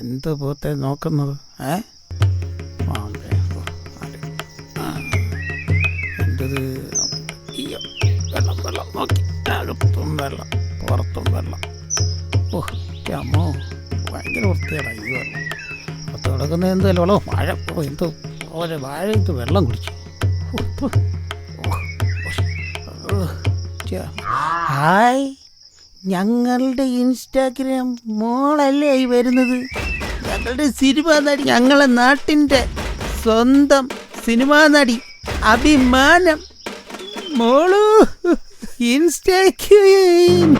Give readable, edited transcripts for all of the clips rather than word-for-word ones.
എന്ത് പോത്തെ നോക്കുന്നത്? എൻ്റെത് വെള്ളം വെള്ളം നോക്കി, അകത്തും വെള്ളം പുറത്തും വെള്ളം. അമ്മോ ഭയങ്കര വൃത്തിയാണ് ഈ വെള്ളം. പുറത്ത് കിടക്കുന്ന എന്തല്ലോ വെള്ളം മഴ എന്തോ പോലെ വാഴത്ത് വെള്ളം കുടിച്ചു. ഹായ്, ഞങ്ങളുടെ ഇൻസ്റ്റാഗ്രാം മോളല്ലേ ഈ വരുന്നത്? ഞങ്ങളുടെ സിനിമാ നടി, ഞങ്ങളെ നാട്ടിൻ്റെ സ്വന്തം സിനിമാ നടി അഭിമാനം മോളു ഇൻസ്റ്റാഗ്രാം.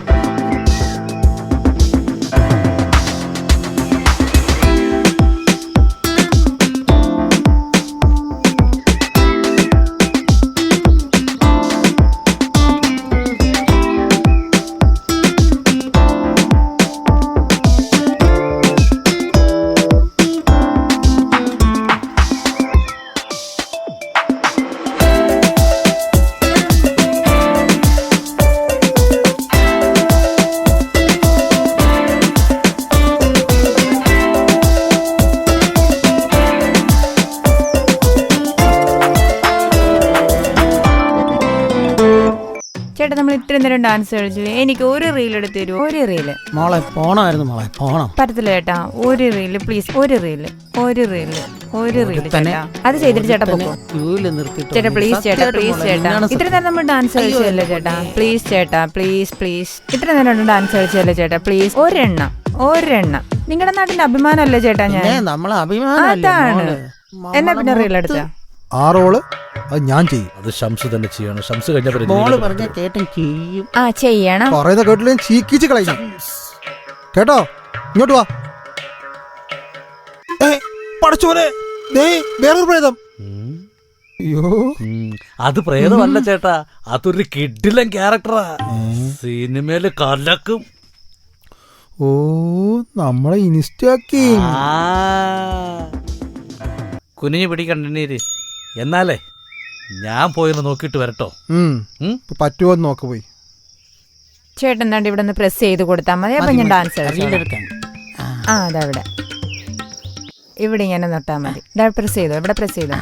ചേട്ടാ, നമ്മൾ ഇത്രയും നേരം ഡാൻസ് കളിച്ചില്ലേ? എനിക്ക് ഒരു റീൽ എടുത്ത് തരുമോ? ഒരു റീല് മോളെ പോണമായിരുന്നു മോളെ, പോണം. പറ്റത്തില്ല ചേട്ടാ, ഒരു റീല് പ്ലീസ്. ഒരു റീല് ചേട്ടാ. അത് ചെയ്തിട്ട് ചേട്ടാ പോക്കോ ചേട്ടാ. പ്ലീസ് ചേട്ടാ, പ്ലീസ് ചേട്ടാ. ഇത്ര നേരം നമ്മൾ ഡാൻസ് കളിച്ചല്ലേ ചേട്ടാ? പ്ലീസ് ചേട്ടാ, പ്ലീസ്. ഇത്ര നേരം ഡാൻസ് കളിച്ചല്ലേ ചേട്ടാ? പ്ലീസ് ഒരെണ്ണം. നിങ്ങളുടെ നാട്ടിന്റെ അഭിമാനമല്ലേ ചേട്ടാ ഞാൻ? അതാണ്. എന്നാ പിന്നെ റീൽ എടുത്ത ആറോള് അത് ഞാൻ ചെയ്യും. അത് ഷംസ് തന്നെ ചെയ്യണം. ഷംസ് കഴിഞ്ഞ ചെയ്യണം. പറയുന്ന കേട്ടില്ല, ചീക്കിച്ച് കളയും കേട്ടോ. ഇങ്ങോട്ട് വാ. പടച്ചോനെ, വേറൊരു പ്രേതം. അയ്യോ, അത് പ്രേതമല്ല ചേട്ടാ, അതൊരു കിഡിലൻ ക്യാരക്ടറാ. സിനിമയില് കലക്കും. ഓ, നമ്മളെ ഇൻസ്റ്റാക്കി കുനിഞ്ഞു പിടിക്കണ്ടീര്. എന്നാലേ ഞാൻ പോയിന്ന് നോക്കിട്ട് വരട്ടോ. പറ്റുമോ നോക്ക് പോയി. ചേട്ടൻ എന്താണ്ട് ഇവിടെ ഒന്ന് പ്രസ് ചെയ്ത് കൊടുത്താൽ മതി. അപ്പൊ ഞാൻ ഡാൻസ് അതവിടെ ഇവിടെ ഇങ്ങനെ നട്ടാ മതി. പ്രസ് ചെയ്തോ, ഇവിടെ പ്രസ് ചെയ്തോ.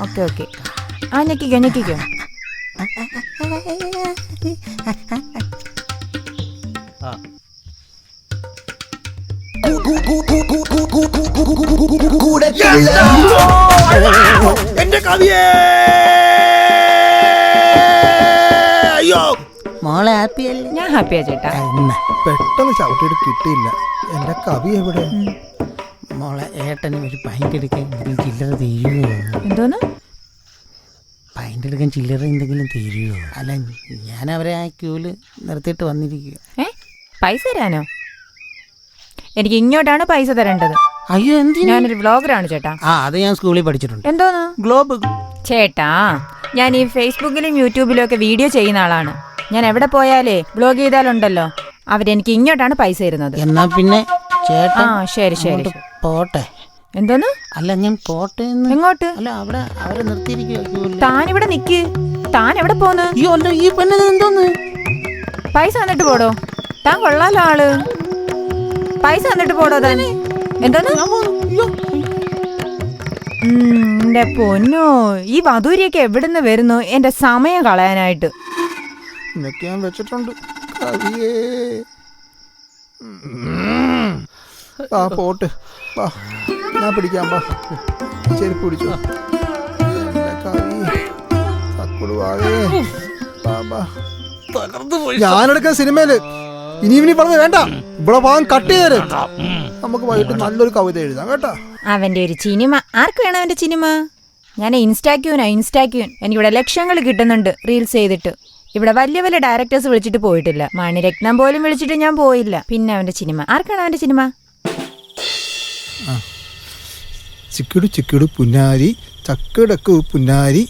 ഓക്കെ. ഞെക്കിക്കോ. എന്റെ കവിയേ, അയ്യോ മോളെ ഹാപ്പിയല്ലേ? ഞാൻ ഹാപ്പിയാ ചേട്ടാ. പെട്ടെന്ന് ചവിട്ടിയിട്ട് കിട്ടിയില്ല. എന്റെ കവി എവിടെ? മോളെ ഏട്ടന് ഒരു പൈൻ്റ് എടുക്കാൻ ചില്ലറ തീരുവോ? എന്തോന്ന് പൈൻ്റ് എടുക്കാൻ ചില്ലറ എന്തെങ്കിലും തീരുവോ? അല്ല, ഞാൻ അവരെ ആ ക്യൂല് നിർത്തിയിട്ട് വന്നിരിക്കുക. പൈസ തരാനോ? എനിക്ക് ഇങ്ങോട്ടാണ് പൈസ തരേണ്ടത്. അയ്യോ, എന്തിനാ? ഞാനൊരു വ്ളോഗറാണ് ചേട്ടാ. അത് ഞാൻ സ്കൂളിൽ പഠിച്ചിട്ടുണ്ട്. എന്തോന്ന് ഗ്ലോബ്? ചേട്ടാ, ഞാൻ ഈ ഫേസ്ബുക്കിലും യൂട്യൂബിലും ഒക്കെ വീഡിയോ ചെയ്യുന്ന ആളാണ്. ഞാൻ എവിടെ പോയാലേ വ്ളോഗ് ചെയ്താലുണ്ടല്ലോ, അവരെനിക്ക് ഇങ്ങോട്ടാണ് പൈസ തരുന്നത്. എന്നാ പിന്നെ ചേട്ടാ ശരി പോട്ടെ. എന്തോന്ന്? അല്ല, ഞാൻ പോട്ടെ. എങ്ങോട്ട്? അല്ല, അവിടെ അവരെ നിർത്തിയിരിക്കുക. താനിവിടെ നിക്ക്. താൻ എവിടെ പോന്ന്? ഈ പെണ്ണിന് എന്തോന്ന്? പൈസ തന്നിട്ട് പോടോ. താൻ കൊള്ളാലോ ആള്. പൈസ തന്നിട്ട് പോടോ താൻ. എന്തോന്ന്? എന്റെ പൊന്നോ, ഈ വധൂരിയൊക്കെ എവിടുന്ന് വരുന്നു എന്റെ സമയം കളയാനായിട്ട്? ഞാൻ വെച്ചിട്ടുണ്ട്. പോട്ട് ഞാൻ പിടിക്കാം. ചെരുപ്പ് പിടിച്ചു. ഞാനെടുക്കുന്ന സിനിമയില് ഇനി പറഞ്ഞത് വേണ്ട. ഇവിടെ ഭാഗം കട്ട് ചെയ്യരുത്. നമുക്ക് വൈകിട്ട് നല്ലൊരു കവിത എഴുതാം കേട്ടോ. അവന്റെ ഒരു സിനിമ. ആർക്ക് വേണം അവന്റെ സിനിമ? ഞാൻ ഇൻസ്റ്റാക്യൂൻ. എനിക്കിവിടെ ലക്ഷങ്ങൾ കിട്ടുന്നുണ്ട് റീൽസ് ചെയ്തിട്ട്. ഇവിടെ വലിയ ഡയറക്ടേഴ്സ് വിളിച്ചിട്ട് പോയിട്ടില്ല. മണിരത്നം പോലും വിളിച്ചിട്ട് ഞാൻ പോയില്ല. പിന്നെ അവന്റെ സിനിമ. ആർക്കാണ് അവന്റെ സിനിമ? ചിക്കിടു പുന്നാരി, ചക്കിടക്കു പുന്നാരി.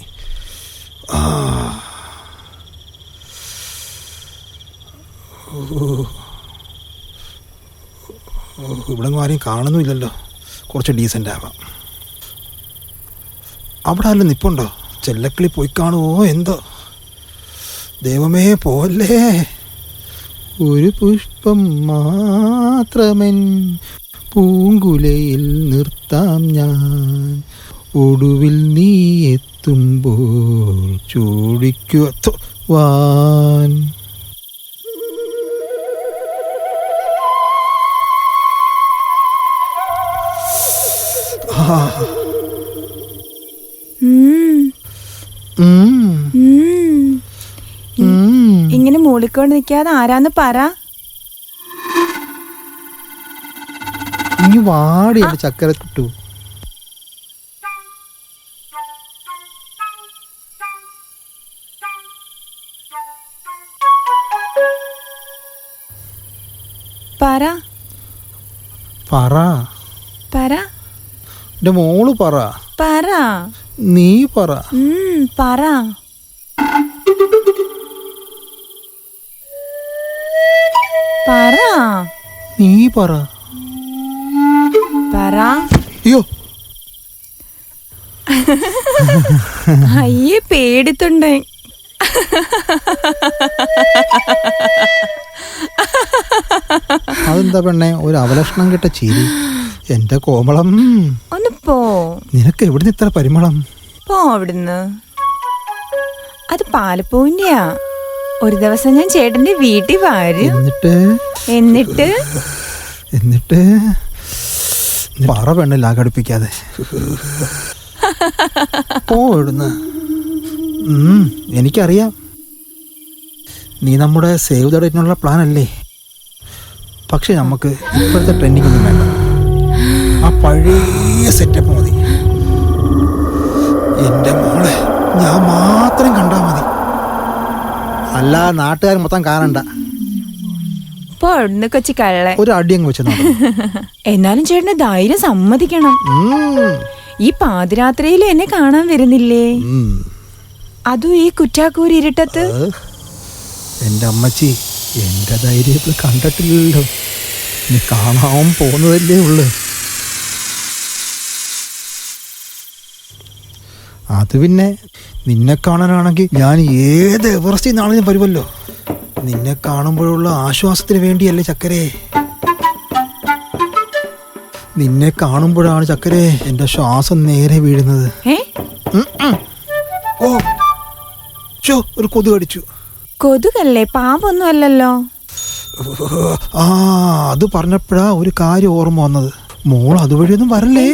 ഇവിടെ ആരെയും കാണുന്നുമില്ലല്ലോ. കുറച്ച് ഡീസൻ്റ് ആവാം. അവിടെ ആരും നിപ്പുണ്ടോ? ചെല്ലക്കിളി പോയി കാണുമോ എന്തോ. ദൈവമേ പോലെ ഒരു പുഷ്പം മാത്രമൻ പൂങ്കുലയിൽ നിർത്താം ഞാൻ, ഒടുവിൽ നീ എത്തുമ്പോൾ ചോദിക്കുവാൻ. ഇങ്ങനെ മൂളിക്കൊണ്ട് നിൽക്കാതെ ആരാന്ന് പറ. ഇനി വാടിയാണ് ചക്കര കിട്ടു. പറ പറ പറ എന്റെ മോള് പറ. പറ നീ പറ. പറ പറ നീ പറ. പറ. അയ്യോ അയ്യേ പേടിത്തുണ്ട്. അതെന്താ പെണ്ണെ ഒരു അവലക്ഷണം കിട്ട ചിരി? എന്റെ കോമളം, ഒന്ന് പോ. നിനക്ക് എവിടുന്ന് ഇത്ര പരിമളം? പോ അവിടുന്ന്. അത് പാലപ്പൂവിന്റെയാ. ഒരു ദിവസം ഞാൻ ചേട്ടന്റെ വീട്ടിൽ വരും. എന്നിട്ട് എന്നിട്ട് പറ പെണ്ണ് ലാഘടിപ്പിക്കാതെ. പോ ഇവിടുന്ന്. എനിക്കറിയാം നീ നമ്മുടെ സേവ് ദ ഡേറ്റിനുള്ള പ്ലാൻ അല്ലേ. പക്ഷെ നമുക്ക് ഇപ്പോഴത്തെ ട്രെൻഡിങ് ഒന്നും വേണ്ട. ആ പഴയ സെറ്റപ്പ് മതി. എൻ്റെ മോളെ ഞാൻ മാത്രം കണ്ടാ മതി, അല്ല നാട്ടുകാർ മൊത്തം കാണണ്ട. കൊച്ചി കള്ളെ ഒരു അടിയങ്ങ് വെച്ച്. എന്നാലും ചേട്ടന് ധൈര്യം സമ്മതിക്കണം. ഈ പാതിരാത്രിയിൽ എന്നെ കാണാൻ വരുന്നില്ലേ, അതും ഈ കുറ്റാക്കൂരി ഇരുട്ടത്ത്. എൻ്റെ അമ്മച്ചി എൻ്റെ ധൈര്യത്തിൽ കണ്ടിട്ടില്ലല്ലോ. നീ കാണാൻ പോകുന്നതല്ലേ ഉള്ളു. അത് പിന്നെ നിന്നെ കാണാനാണെങ്കിൽ ഞാൻ ഏത് എവറസ്റ്റിൽ നിന്നാണെങ്കിലും വരുമല്ലോ. നിന്നെ കാണുമ്പോഴുള്ള ആശ്വാസത്തിന് വേണ്ടിയല്ലേ ചക്കരേ. നിന്നെ കാണുമ്പോഴാണ് ചക്കരേ എൻ്റെ ശ്വാസം നേരെ വീഴുന്നത്. ഓ ചോ, ഒരു കൊതു കടിച്ചു. കൊതുകല്ലേ, പാമ്പൊന്നും അല്ലല്ലോ. അത് പറഞ്ഞപ്പോഴാ ഒരു കാര്യം ഓർമ്മ വന്നത്. മോൾ അതുവഴിയൊന്നും വരല്ലേ,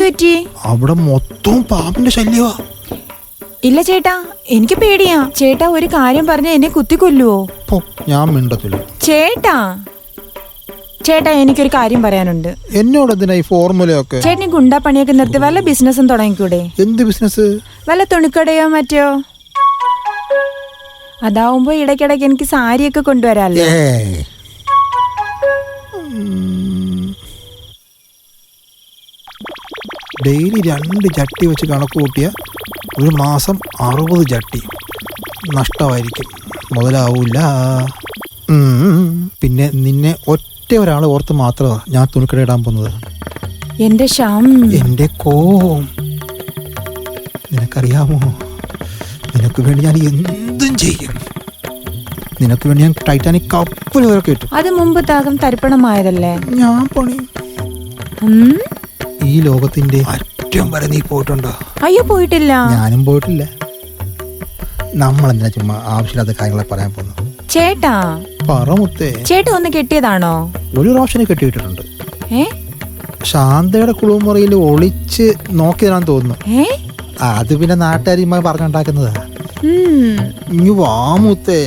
അവിടെ മൊത്തവും പാമ്പിന്റെ ശല്യവാ. ഇല്ല ചേട്ടാ, എനിക്ക് പേടിയാ. ചേട്ടാ ഒരു കാര്യം പറഞ്ഞ എന്നെ കുത്തിക്കൊല്ലുവോ? ഞാൻ മിണ്ടത്തില്ല. ചേട്ടാ ചേട്ടാ എനിക്കൊരു കാര്യം പറയാനുണ്ട്. എന്നോട് എന്തിനാ ഈ ഫോർമുലയൊക്കെ? ചേട്ടന് ഗുണ്ടാ പണിയൊക്കെ നിർത്തി വല്ല ബിസിനസ്സും തുടങ്ങിക്കൂടെ? എന്ത് ബിസിനസ്? വല്ല തുണിക്കടയോ മറ്റോ. അതാവുമ്പോ ഇടയ്ക്കിടയ്ക്ക് എനിക്ക് സാരിയൊക്കെ കൊണ്ടുവരാല്ലോ. ഡെയിലി 2 ചട്ടി വെച്ച് കണക്ക് കൂട്ടിയ ഒരു മാസം 60 ചട്ടി നഷ്ടമായിരിക്കും, മുതലാവൂല. പിന്നെ നിന്നെ ഒറ്റ ഒരാൾ ഓർത്ത് മാത്രമാണ് ഞാൻ തുണിക്കട ഇടാൻ പോകുന്നത്. എന്റെ കോം നിനക്കറിയാമോ? നിനക്ക് വേണ്ടി ഞാൻ എന്തും ചെയ്യും. നിനക്ക് വേണ്ടി ഞാൻ ടൈറ്റാനിക് കപ്പൽ വരെ കിട്ടും. അത് മുമ്പ് താകം തരിപ്പണമായതല്ലേ. ഞാൻ പണി ഈ ലോകത്തിന്റെ അറ്റം വരെ നീ പോയിട്ടുണ്ടോ? അയ്യോ പോയിട്ടില്ല. ഞാനും പോയിട്ടില്ല. നമ്മളെന്തിനാ ചുമ്മാ ആവശ്യമില്ലാത്ത കാര്യങ്ങളെ പറയാൻ പോകുന്നു? ചേട്ടാ പറ മുത്തേ. ചേട്ടാ ഒന്ന് കെട്ടിയതാണോ? ഒരു പ്രാവശ്യം കെട്ടിയിട്ടിട്ടുണ്ട്. ഏ ശാന്തയുടെ കുളിമുറിയിൽ ഒളിച്ച് നോക്കിയതാണെന്ന് തോന്നുന്നു. അത് പിന്നെ നാട്ടുകാരിമാർ പറഞ്ഞുണ്ടാക്കുന്നതാ. ഇനി വാ മുത്തേ.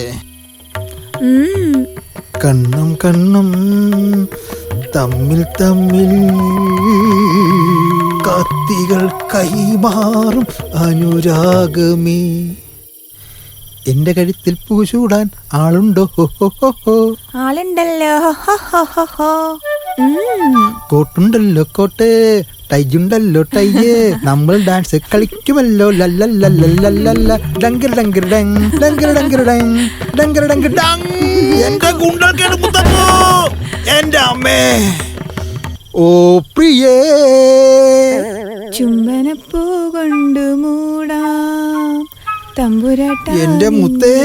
കണ്ണും കണ്ണും തമ്മിൽ തമ്മിൽ കത്തികൾ കൈമാറും അനുരാഗമേ. എന്റെ കഴുത്തിൽ പൂച്ചൂടാൻ ആളുണ്ടോ? ആളുണ്ടല്ലോ. കോട്ടുണ്ടല്ലോ കോട്ട്, ടൈയുണ്ടല്ലോ ടൈയ്. നമ്മൾ ഡാൻസ് കളിക്കുമല്ലോ. ലല്ലല്ലല്ലല്ലല്ല ഡങ്കർ ഡങ്കർ ഡങ് ഡങ്കർ ഡങ്കർ ഡങ് ഡങ്കർ ഡങ്കർ ഡങ്. എന്റെ ഗുണ്ടൽക്കേട് മുത്തപ്പോ, എന്റെ അമ്മേ. ഓ പ്രിയേ, ചുംബനപ്പൂ കൊണ്ട് മൂടാം തമ്പുരാട്ട. എന്റെ മുത്തേ,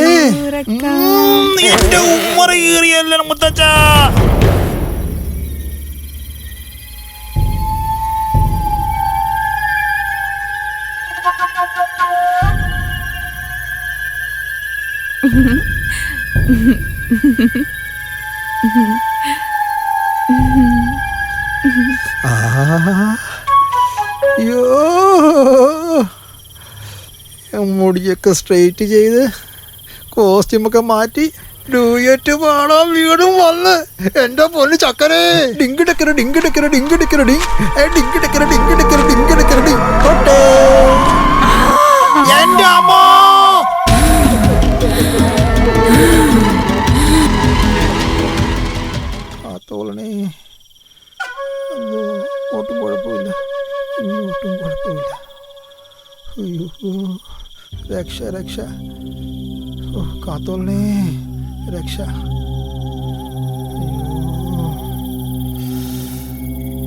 എന്റെ ഉമ്മറ കീറിയല്ലോ മുത്തച്ഛ. അയ്യോ, മുടിയൊക്കെ സ്ട്രെയിറ്റ് ചെയ്ത് കോസ്റ്റ്യൂമൊക്കെ മാറ്റി ഡൂയറ്റ് പാടാൻ വീടും വന്ന് എന്റെ പൊന്ന് ചക്കരേ. ഡിങ്ക് ഡെക്കര ഡിങ്ക് ഡെക്കര ഡിങ്ക് ഡെക്കര ഡിങ്ക് ഡിങ്ക് ഡെക്കര ഡിങ്ക് ഡെക്കര ഡിങ്ക് ഡെക്കര ഡിങ്ക് തൊട്ടേ എന്റെ അമ്മ. തോളണേ, ഒട്ടും കുഴപ്പമില്ല, ഇങ്ങോട്ടും കുഴപ്പമില്ല. അയ്യോ, രക്ഷ രക്ഷ, കാത്തോളണേ, രക്ഷ.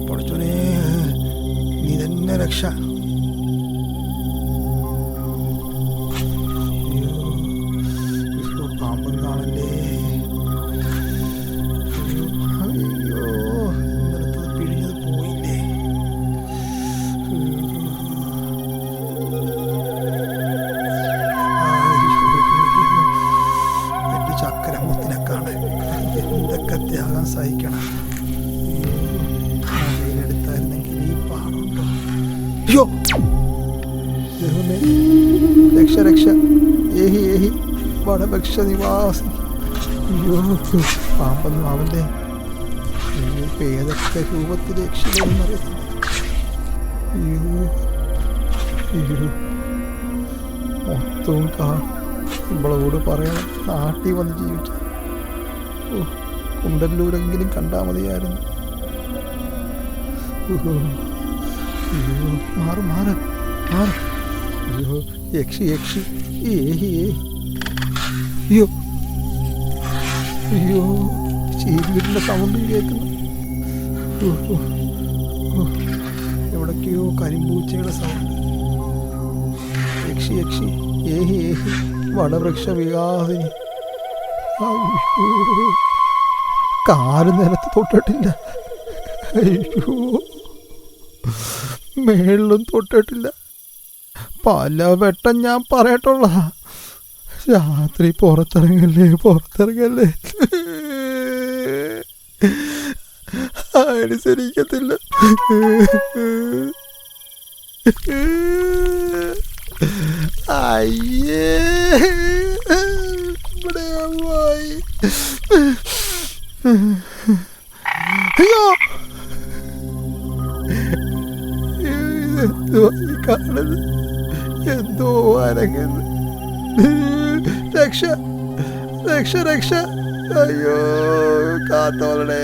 പഠിച്ചോനെ, നീ തന്നെ രക്ഷ. അയ്യോ, പാമ്പും കാണല്ലേ. അയ്യോ, ഇന്നലത്തത് പിഴിഞ്ഞത് പോയില്ലേ. എന്റെ ചക്കരമുത്തിനെ കാണാൻ എന്തൊക്കെ ത്യാഗം സഹിക്കണം. എടുത്തായിരുന്നെങ്കിൽ ഈ പാടുണ്ടോ. അയ്യോ, രക്ഷ രക്ഷ, ഏഹി ഏഹി വടഭക്ഷ നിവാസി. അയ്യോ, പാമ്പൊന്നും ആവല്ലേ. ഏതൊക്കെ രൂപത്തിൽ രക്ഷിക്കുന്നറിയാം. അയ്യോ അയ്യോ, മൊത്തവും ഇവളോട് പറയണം നാട്ടിൽ വന്ന് ജീവിക്കാൻ. ഓ, കുണ്ടല്ലൂരെങ്കിലും കണ്ടാൽ മതിയായിരുന്നു. അയ്യോ, മാറ് മാറ് മാറ്. അയ്യോ, യക്ഷി യക്ഷി, ഏഹി ഏ. അയ്യോ അയ്യോ, ചീരിന്റെ സൗണ്ടും കേൾക്കുന്നു. എവിടൊക്കെയോ കരിമ്പൂച്ചയുടെ സൗണ്ട്. യക്ഷി യക്ഷി, ഏഹി ഏഹി വടവൃക്ഷ വികാസിനി. അയ്യോ, കാല് നിലത്ത് തൊട്ടിട്ടില്ല. അയ്യോ, മേളിലും തൊട്ടിട്ടില്ല. പല വട്ടം ഞാൻ പറയട്ടുള്ള രാത്രി പുറത്തിറങ്ങല്ലേ പുറത്തിറങ്ങല്ലേ. അനുസരിക്കത്തില്ല. അയ്യേ, ഇവിടെ അമ്മായി. അയ്യോ, എന്തോ കാണുന്നത്, എന്തോ അരങ്ങുന്നത്. രക്ഷ രക്ഷ രക്ഷ. അയ്യോ, കാത്തോളണേ.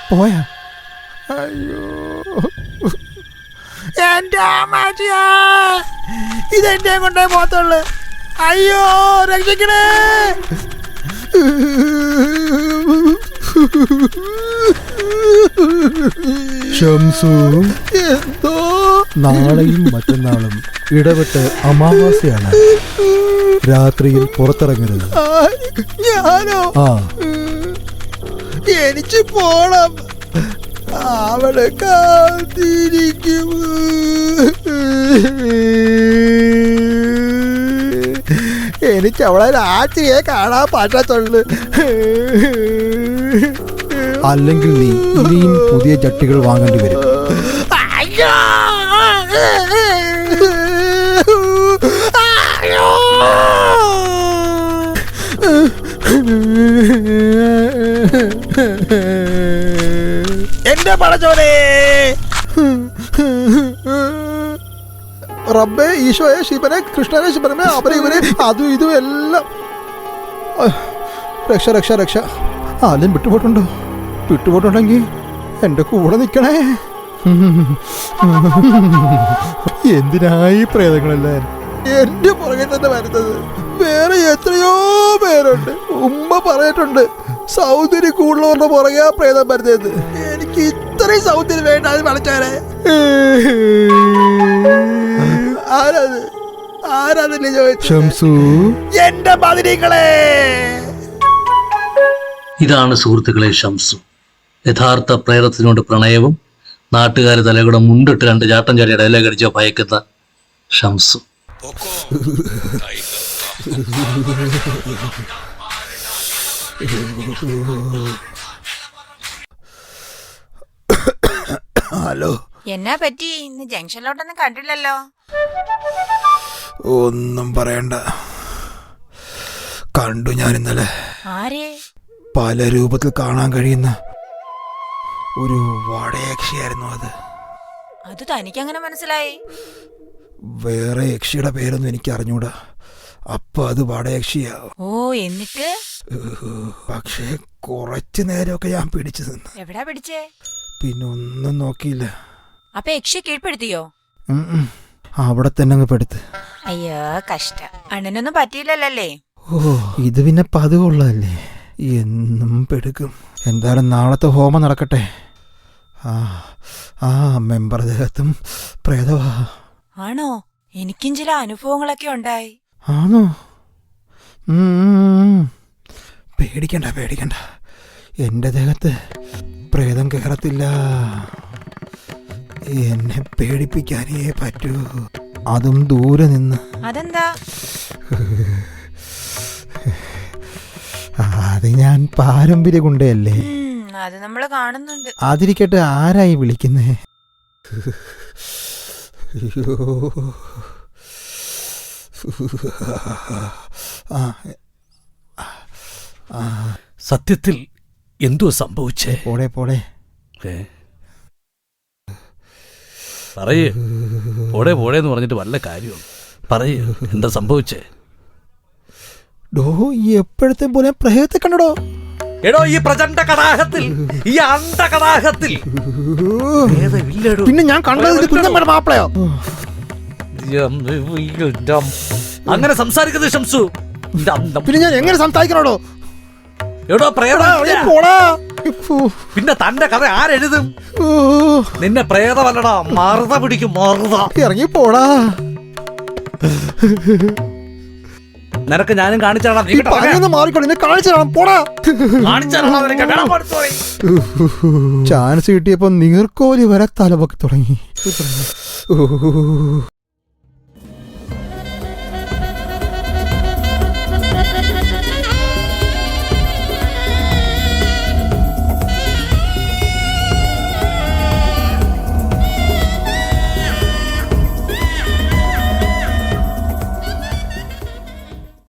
പോയാ? അയ്യോ, എന്റെ അമ്മച്ചിയാ, ഇതെന്റെ കൊണ്ടേ പോത്തുള്ളു. അയ്യോ, രക്ഷിക്കണേ. ഷംസു, എന്തോ? നാളെയും മറ്റന്നാളും ഇടവിട്ട് അമാവാസ്യയാണ്. രാത്രിയിൽ പുറത്തിറങ്ങരുത്. ഞാനോ? ആ, എനിക്ക് പോണം. അവളെ കാത്തിരിക്കും. എനിക്ക് അവളെ രാത്രിയെ കാണാൻ പറ്റത്തുള്ളു. അല്ലെങ്കിൽ നീ ഇനിയും പുതിയ ചട്ടികൾ വാങ്ങേണ്ടി വരും. അയ്യോ, അയ്യോ, എന്റെ പടച്ചോനെ. റബ്ബേ, ഈശോയെ, ശിവനെ, കൃഷ്ണനെ, ശിവനെ, അവരെ ഇവരെ അതും ഇതും എല്ലാം. രക്ഷ രക്ഷ രക്ഷ. ആദ്യം വിട്ടുപോയിട്ടുണ്ടോ? വിട്ടുപോയിട്ടുണ്ടെങ്കിൽ എൻ്റെ കൂടെ നിൽക്കണേ. എന്തിനായി പ്രേതങ്ങളെല്ലാം എൻ്റെ പുറകെ തന്നെ വരുന്നത്? വേറെ എത്രയോ പേരുണ്ട്. ഉമ്മ പറഞ്ഞിട്ടുണ്ട്, സൗന്ദര്യം കൂടുതലുകൊണ്ട് പുറകെ പ്രേതം വരുന്നത്. എനിക്ക് ഇത്രയും സൗന്ദര്യം വേണ്ട. അത് വളച്ചാലേ ആരാത്? ആരാതല്ലേ ചോദിച്ചു? ഷംസു, എന്റെ ബദിരീകളെ, ഇതാണ് സുഹൃത്തുക്കളെ ഷംസു. യഥാർത്ഥ പ്രേതത്തിനോട് പ്രണയവും നാട്ടുകാർ തലകൂടെ മുണ്ടിട്ട് 2 ചാട്ടം ചാടി ഇടയിലേക്ക് അടിച്ച ഭയക്കുന്ന ഷംസു. ഹലോ, എന്നാ പറ്റി? ഇന്ന് ജംഗ്ഷനിലോട്ടൊന്നും കണ്ടില്ലല്ലോ. ഒന്നും പറയണ്ട. കണ്ടു ഞാൻ ഇന്നലെ. ആരെ? പല രൂപത്തിൽ കാണാൻ കഴിയുന്ന ഒരു വാടയക്ഷിയായിരുന്നു അത്. അത് തനിക്കങ്ങനെ മനസ്സിലായി? വേറെ യക്ഷിയുടെ പേരൊന്നും എനിക്ക് അറിഞ്ഞൂടാ. അപ്പൊ അത് വാടയക്ഷിയാ. ഓ, എന്നിട്ട്? പക്ഷേ കുറച്ചു നേരമൊക്കെ ഞാൻ പിടിച്ചു നിന്ന്. എവിടാ പിടിച്ചേ? പിന്നെ ഒന്നും നോക്കിയില്ല. അപ്പൊ യക്ഷി കീഴ്പ്പെടുത്തിയോ? അവിടെ തന്നെ അങ്ങ് പെടുത്ത്. അയ്യോ, കഷ്ട. അണ്ണനൊന്നും പറ്റിയില്ലല്ലേ? ഓ, ഇത് പിന്നെ പതിവുള്ളതല്ലേ, എന്നും പെടുക്കും. എന്തായാലും നാളത്തെ ഹോമം നടക്കട്ടെ. ആ മെമ്പർ ദേഹത്തും പ്രേതവാ. ആണോ? എനിക്കും ചില അനുഭവങ്ങളൊക്കെ ഉണ്ടായി. ആണോ? പേടിക്കണ്ട പേടിക്കണ്ട, എൻ്റെ ദേഹത്ത് പ്രേതം കയറത്തില്ല. എന്നെ പേടിപ്പിക്കാനേ പറ്റൂ, അതും ദൂരെ നിന്ന്. അതെന്താ? അത് ഞാൻ പാരമ്പര്യ ഗുണ്ടയല്ലേ. അത് നമ്മള് കാണുന്നുണ്ട്. അതിരിക്കട്ടെ, ആരായി വിളിക്കുന്നേ? സത്യത്തിൽ എന്തോ സംഭവിച്ചേ? പോടെ പോടെ പറയേ. പോടെ പോടേന്ന് പറഞ്ഞിട്ട് വല്ല കാര്യവും പറയേ, എന്താ സംഭവിച്ചേ? ഡോ, എപ്പോഴത്തെ പോലെ പ്രേതത്തെ കണ്ടോ? എടോ, ഈ പ്രചണ്ഡ കടാഹത്തിൽ, ഈ അണ്ട കടാഹത്തിൽ പിന്നെ ഞാൻ കണ്ടത് കുഞ്ഞമ്മയുടെ മാപ്പിളയോ? അങ്ങനെ സംസാരിക്കുന്നത് ഷംസു. പിന്നെ ഞാൻ എങ്ങനെ സംസാരിക്കണോ? എടോ, പിന്നെ തന്റെ കഥ ആരെഴുതും? നിന്നെ പ്രേതമല്ലടാ, മറുത പിടിക്കും, മറുത. ഇറങ്ങി പോടാ. നിനക്ക് ഞാനും കാണിച്ചാടാ. മാറിക്കോളെ, കാണിച്ചാ പോടാ. ചാൻസ് കിട്ടിയപ്പോ നീർക്കോലി വരെ തലപൊക്കി തുടങ്ങി.